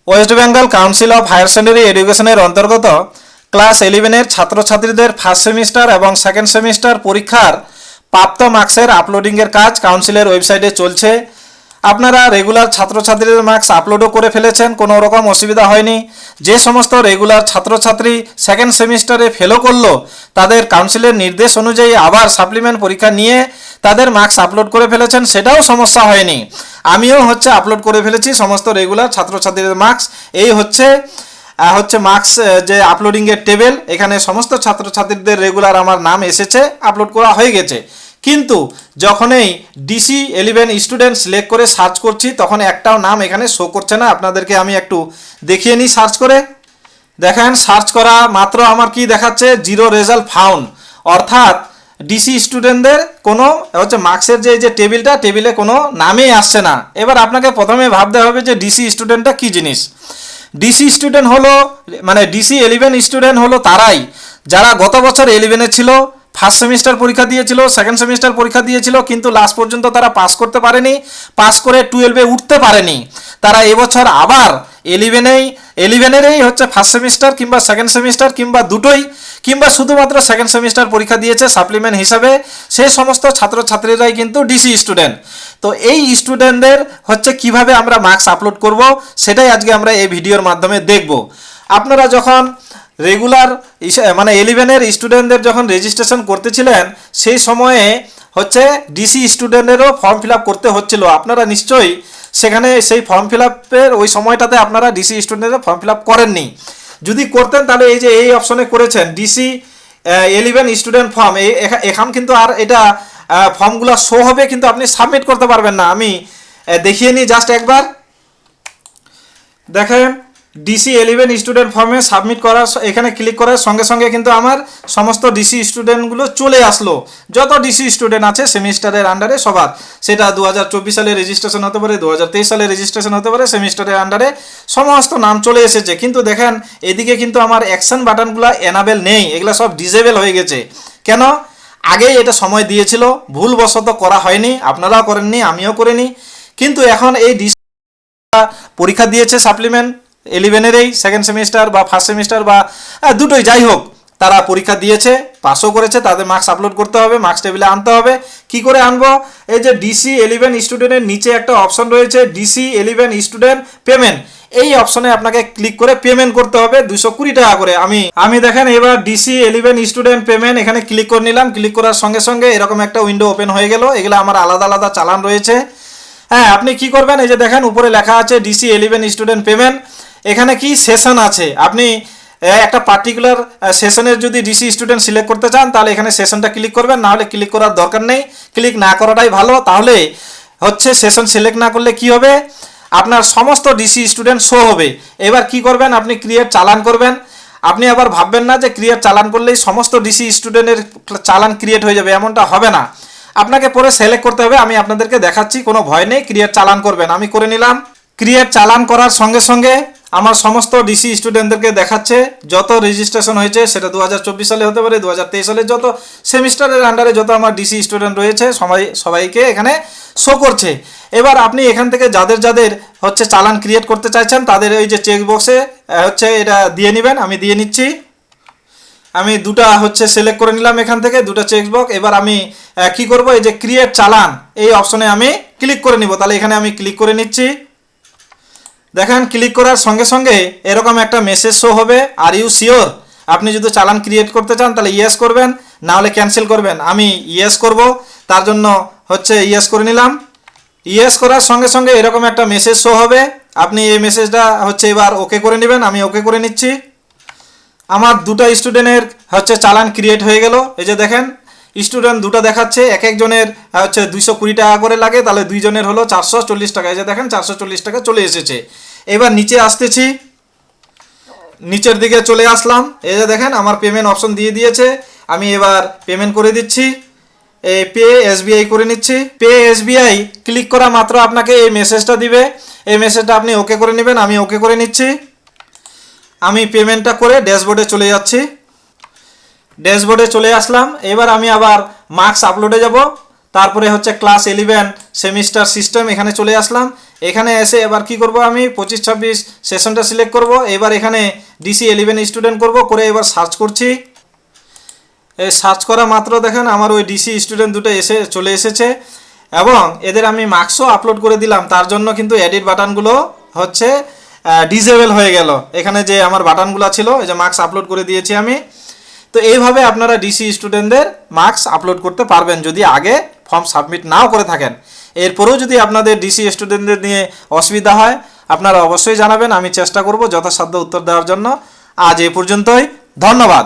West Bengal Council of Higher Secondary এডুকেশনের অন্তর্গত class 11-এর ছাত্রছাত্রীদের ফার্স্ট সেমিস্টার এবং সেকেন্ড সেমিস্টার পরীক্ষার প্রাপ্ত মার্কসের আপলোডিংয়ের কাজ কাউন্সিলের ওয়েবসাইটে চলছে। আপনারা রেগুলার ছাত্রছাত্রীদের মার্কস আপলোডও করে ফেলেছেন, কোনো রকম অসুবিধা হয়নি। যে সমস্ত রেগুলার ছাত্রছাত্রী সেকেন্ড সেমিস্টারে ফেলও করলো, তাদের কাউন্সিলের নির্দেশ অনুযায়ী আবার সাপ্লিমেন্ট পরীক্ষা নিয়ে তাদের মার্কস আপলোড করে ফেলেছেন, সেটাও সমস্যা হয়নি। আমিও আপলোড করে ফেলেছি সমস্ত রেগুলার ছাত্রছাত্রীদের মার্কস। এই হচ্ছে মার্কস যে আপলোডিংয়ের টেবিল, এখানে সমস্ত ছাত্রছাত্রীদের রেগুলার আমার নাম এসেছে, আপলোড করা হয়ে গেছে। কিন্তু যখনই DC11 স্টুডেন্ট সিলেক্ট করে সার্চ করছি, তখন একটাও নাম এখানে শো করছে না। আপনাদেরকে আমি একটু দেখিয়ে নিই সার্চ করে। দেখেন, সার্চ করা মাত্র আমার কি দেখাচ্ছে, জিরো রেজাল্ট ফাউন্ড, অর্থাৎ DC স্টুডেন্টদের কোনো মার্কসের যে টেবিলটা, টেবিলে কোনো নামই আসছে না। এবার আপনাকে প্রথমে ভাবতে হবে যে DC স্টুডেন্টটা কী জিনিস। DC স্টুডেন্ট হলো DC11 স্টুডেন্ট হলো তারাই যারা গত বছর 11-এ ছিল, ফার্স্ট সেমিস্টার পরীক্ষা দিয়েছিল, সেকেন্ড সেমিস্টার পরীক্ষা দিয়েছিল, কিন্তু লাস্ট পর্যন্ত তারা পাস করতে পারেনি, পাস করে 12-এ উঠতে পারেনি। তারা এবছর আবার 11-এরই ফার্স্ট সেমিস্টার কিংবা সেকেন্ড সেমিস্টার কিংবা দুটোই, কিংবা শুধুমাত্র সেকেন্ড সেমিস্টার পরীক্ষা দিয়েছে সাপ্লিমেন্ট হিসাবে, সেই সমস্ত ছাত্রছাত্রীরাই কিন্তু DC স্টুডেন্ট। তো এই স্টুডেন্টদের কিভাবে আমরা মার্কস আপলোড করব, সেটাই আজকে আমরা এই ভিডিওর মাধ্যমে দেখব। আপনারা যখন রেগুলার 11-এর স্টুডেন্টদের যখন রেজিস্ট্রেশন করতেছিলেন, সেই সময়ে DC স্টুডেন্টেরও ফর্ম ফিল আপ করতে হচ্ছিল। আপনারা নিশ্চয়ই সেখানে সেই ফর্ম ফিল আপের ওই সময়টাতে আপনারা DC স্টুডেন্টের ফর্ম ফিল আপ করেননি। যদি করতেন তাহলে এই অপশনে করেছেন DC11 স্টুডেন্ট ফর্ম, এখন কিন্তু আর এটা ফর্মগুলো শো হবে, কিন্তু আপনি সাবমিট করতে পারবেন না। আমি দেখিয়ে নিই জাস্ট একবার। দেখেন, DC11 স্টুডেন্ট ফর্মে সাবমিট করার এখানে ক্লিক করার সঙ্গে সঙ্গে কিন্তু আমার সমস্ত DC স্টুডেন্টগুলো চলে আসলো। যত DC স্টুডেন্ট আছে সেমিস্টারের আন্ডারে সবার, সেটা 2024 সালে রেজিস্ট্রেশন হতে পারে, 2023 সালে রেজিস্ট্রেশন হতে পারে, সেমিস্টারের আন্ডারে সমস্ত নাম চলে এসেছে। কিন্তু দেখেন, এদিকে কিন্তু আমার অ্যাকশন বাটনগুলো এনাবেল নেই, এগুলো সব ডিসেবল হয়ে গেছে। কেন? আগেই এটা সময় দিয়েছিল, ভুলবশত করা হয়নি, আপনারাও করেননি, আমিও করিনি। কিন্তু এখন এই DC পরীক্ষা দিয়েছে সাপ্লিমেন্ট 11-এরই সেকেন্ড সেমিস্টার বা ফার্স্ট সেমিস্টার বা দুটোই, যাই হোক, তারা পরীক্ষা দিয়েছে, পাসও করেছে, তাদের মার্কস আপলোড করতে হবে, মার্কস টেবিলে আনতে হবে। কি করে আনবো? এই যে DC11 স্টুডেন্টের নিচে একটা অপশন রয়েছে, DC11 স্টুডেন্ট পেমেন্ট, এই অপশনে আপনাকে ক্লিক করে পেমেন্ট করতে হবে 220 টাকা করে। আমি দেখেন এবার DC11 স্টুডেন্ট পেমেন্ট এখানে ক্লিক করে নিলাম। ক্লিক করার সঙ্গে সঙ্গে এরকম একটা উইন্ডো ওপেন হয়ে গেল। এগুলো আমার আলাদা আলাদা চালান রয়েছে। হ্যাঁ, আপনি কি করবেন, এই যে দেখেন উপরে লেখা আছে DC11 স্টুডেন্ট পেমেন্ট, এখানে কি সেশন আছে, আপনি একটা পার্টিকুলার সেশনের যদি DC স্টুডেন্ট সিলেক্ট করতে চান, তাহলে এখানে সেশনটা ক্লিক করবেন, না হলে ক্লিক করার দরকার নেই, ক্লিক না করাটাই ভালো। তাহলে সেশন সিলেক্ট না করলে কি হবে, আপনার সমস্ত DC স্টুডেন্ট শো হবে। এবার কি করবেন, আপনি ক্রিয়েট চালান করবেন। আপনি আবার ভাববেন না যে ক্রিয়েট চালান করলেই সমস্ত DC স্টুডেন্টের চালান ক্রিয়েট হয়ে যাবে, এমনটা হবে না। আপনাকে পরে সিলেক্ট করতে হবে, আমি আপনাদেরকে দেখাচ্ছি, কোনো ভয় নেই, ক্রিয়েট চালান করবেন। আমি করে নিলাম। ক্রিয়েট চালান করার সঙ্গে সঙ্গে আমার সমস্ত DC স্টুডেন্টদেরকে দেখাচ্ছে, যত রেজিস্ট্রেশন হয়েছে, সেটা 2024 সালে হতে পারে, 2023 সালে, যত সেমিস্টারের আন্ডারে যত আমার DC স্টুডেন্ট রয়েছে সবাইকে এখানে শো করছে। এবার আপনি এখান থেকে যাদের যাদের চালান ক্রিয়েট করতে চাইছেন, তাদের এই যে চেক বক্সে এটা দিয়ে নেবেন। আমি দিয়ে নিচ্ছি। আমি দুটা সিলেক্ট করে নিলাম এখান থেকে, দুটো চেক বক্স। এবার আমি কি করব, এই যে ক্রিয়েট চালান এই অপশনে আমি ক্লিক করে নিব। তাহলে এখানে আমি ক্লিক করে নিচ্ছি। দেখেন, ক্লিক করার সঙ্গে সঙ্গে এরকম একটা মেসেজ শো হবে, আর ইউ শিওর। আপনি যদি চালান ক্রিয়েট করতে চান তাহলে ইয়েস করবেন, না হলে ক্যান্সেল করবেন। আমি ইয়েস করব, তার জন্য ইয়েস করে নিলাম। ইয়েস করার সঙ্গে সঙ্গে এরকম একটা মেসেজ শো হবে, আপনি এই মেসেজটা এবার ওকে করে নেবেন। আমি ওকে করে নিচ্ছি। আমার দুটো স্টুডেন্টের চালান ক্রিয়েট হয়ে গেল। এই যে দেখেন, স্টুডেন্ট দুটো দেখাচ্ছে, এক একজনের 220 টাকা করে লাগে, তাহলে দুইজনের হলো 440 টাকা। এই যে দেখেন 440 টাকা চলে এসেছে। এবার নিচে আসতেছি, নিচের দিকে চলে আসলাম। এই যে দেখেন আমার পেমেন্ট অপশন দিয়ে দিয়েছে, আমি এবার পেমেন্ট করে দিচ্ছি। এই পে SBI করে নিচ্ছি। পে SBI ক্লিক করা মাত্র আপনাকে এই মেসেজটা দিবে, এই মেসেজটা আপনি ওকে করে নেবেন। আমি ওকে করে নিচ্ছি। আমি পেমেন্টটা করে ড্যাশবোর্ডে চলে যাচ্ছি। ড্যাশবোর্ডে চলে আসলাম। এবার আমি আবার মার্কস আপলোডে যাব। তারপরে হচ্ছে ক্লাস 11 সেমিস্টার সিস্টেম, এখানে চলে আসলাম। এখানে এসে এবার কি করব, আমি 25-26 সেশনটা সিলেক্ট করব। এবার এখানে ডিসি 11 স্টুডেন্ট করব, করে এবার সার্চ করছি। এই সার্চ করা মাত্র দেখেন আমার ওই ডিসি স্টুডেন্ট দুটো চলে এসেছে, এবং এদের আমি মার্কসও আপলোড করে দিলাম। তার জন্য কিন্তু এডিট বাটনগুলো হচ্ছে ডিসেবল হয়ে গেল। এখানে যে আমার বাটনগুলো ছিল, এই যে মার্কস আপলোড করে দিয়েছি আমি। তো এইভাবে আপনারা ডিসি স্টুডেন্টদের মার্কস আপলোড করতে পারবেন যদি আগে ফর্ম সাবমিট নাও করে থাকেন। এরপরেও যদি আপনাদের ডিসি স্টুডেন্টদের নিয়ে অসুবিধা হয় আপনারা অবশ্যই জানাবেন, আমি চেষ্টা করব যথাসাধ্য উত্তর দেওয়ার জন্য। আজ এ পর্যন্তই, ধন্যবাদ।